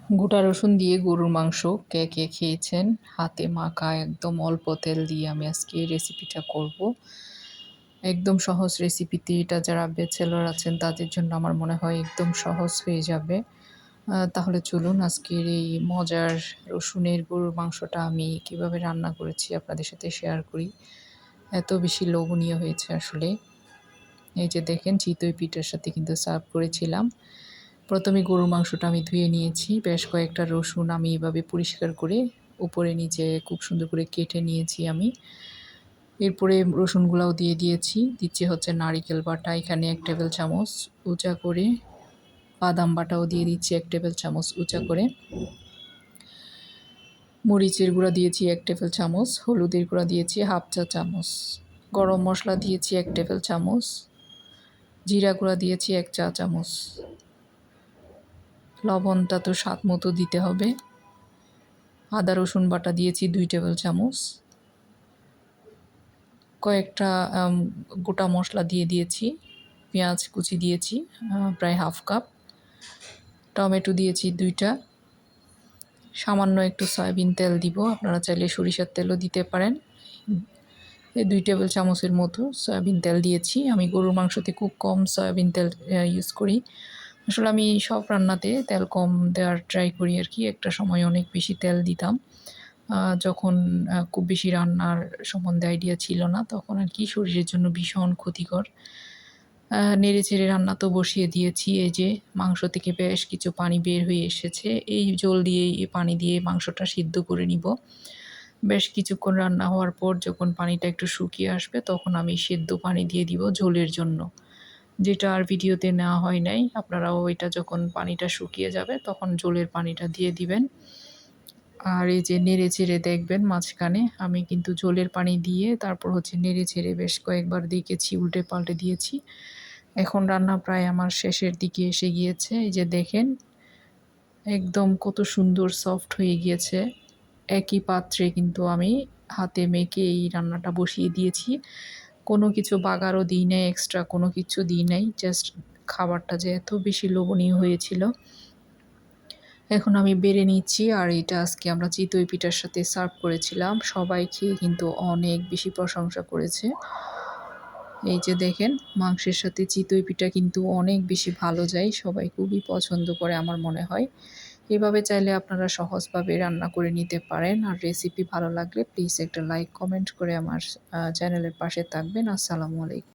গোটা রসুন দিয়ে গরুর মাংস কে কে খেয়েছেন? হাতে মাখা একদম অল্প তেল দিয়ে আমি আজকে এই রেসিপিটা করব। একদম সহজ রেসিপিতে এটা যারা ব্যাচেলর আছেন তাদের জন্য আমার মনে হয় একদম সহজ হয়ে যাবে। তাহলে চলুন আজকের এই মজার রসুনের গরুর মাংসটা আমি কিভাবে রান্না করেছি আপনাদের সাথে শেয়ার করি। এত বেশি লোভনীয় হয়েছে আসলে। এই যে দেখেন চিতই পিঠার সাথে কিন্তু সার্ভ করেছিলাম। প্রথমে গরুর মাংসটা আমি ধুয়ে নিয়েছি। বেশ কয়েকটা রসুন আমি এভাবে পরিষ্কার করে উপরে নিচে খুব সুন্দর করে কেটে নিয়েছি আমি। এরপরে রসুনগুলাও দিয়ে দিয়েছি। দিচ্ছি হচ্ছে নারিকেল বাটা এখানে ১ টেবিল চামচ উঁচা করে। বাদাম বাটাও দিয়ে দিচ্ছি ১ টেবিল চামচ উঁচা করে। মরিচের গুঁড়া দিয়েছি ১ টেবিল চামচ, হলুদের গুঁড়া দিয়েছি 1/2 চা চামচ, গরম মশলা দিয়েছি ১ টেবিল চামচ, জিরা গুঁড়া দিয়েছি ১ চা চামচ। লবণটা তো স্বাদ মতো দিতে হবে। আদা রসুন বাটা দিয়েছি ২ টেবিল চামচ। কয়েকটা গোটা মশলা দিয়ে দিয়েছি। পেঁয়াজ কুচি দিয়েছি প্রায় 1/2 কাপ। টমেটো দিয়েছি ২টা। সামান্য একটু সয়াবিন তেল দিব, আপনারা চাইলে সরিষার তেলও দিতে পারেন। এই ২ টেবিল চামচের মতো সয়াবিন তেল দিয়েছি। আমি গরুর মাংসতে খুব কম সয়াবিন তেল ইউজ করি। আসলে আমি সব রান্নাতে তেল কম দেওয়ার ট্রাই করি আর কি। একটা সময় অনেক বেশি তেল দিতাম। যখন খুব বেশি রান্নার সম্বন্ধে আইডিয়া ছিল না, তখন আর কি শরীরের জন্য ভীষণ ক্ষতিকর। নেড়েচেড়ে রান্না তো বসিয়ে দিয়েছি। এই যে মাংস থেকে বেশ কিছু পানি বের হয়ে এসেছে। এই জল দিয়ে এই পানি দিয়ে মাংসটা সিদ্ধ করে নিব। বেশ কিছুক্ষণ রান্না হওয়ার পর যখন পানিটা একটু শুকিয়ে আসবে তখন আমি সেদ্ধ পানি দিয়ে দিব ঝোলের জন্য। যেটা আর ভিডিওতে নেওয়া হয় নাই। আপনারাও এটা যখন পানিটা শুকিয়ে যাবে তখন ঝোলের পানিটা দিয়ে দিবেন। আর এই যে নেড়েচেড়ে দেখবেন মাঝখানে আমি কিন্তু ঝোলের পানি দিয়ে তারপর হচ্ছে নেড়েচেড়ে বেশ কয়েকবার দেখেছি, উল্টে পাল্টে দিয়েছি। এখন রান্না প্রায় আমার শেষের দিকে এসে গিয়েছে। এই যে দেখেন একদম কত সুন্দর সফট হয়ে গিয়েছে। একই পাত্রে কিন্তু আমি হাতে মেখে এই রান্নাটা বসিয়ে দিয়েছি। কোনো কিছু বাগারও দিই নাই, এক্সট্রা কোনো কিছু দিই নাই। জাস্ট খাবারটা যে এত বেশি লোভনীয় হয়েছিল। এখন আমি বেড়ে নিচ্ছি আর এটা আজকে আমরা চিতই পিঠার সাথে সার্ভ করেছিলাম। সবাই খেয়ে কিন্তু অনেক বেশি প্রশংসা করেছে। এই যে দেখেন মাংসের সাথে চিতই পিঠা কিন্তু অনেক বেশি ভালো যায়। সবাই খুবই পছন্দ করে আমার মনে হয়। এভাবে চাইলে আপনারা সহজভাবে রান্না করে নিতে পারেন। আর রেসিপি ভালো লাগলে প্লিজ একটা লাইক কমেন্ট করে আমার চ্যানেলের পাশে থাকবেন। আসসালামু আলাইকুম।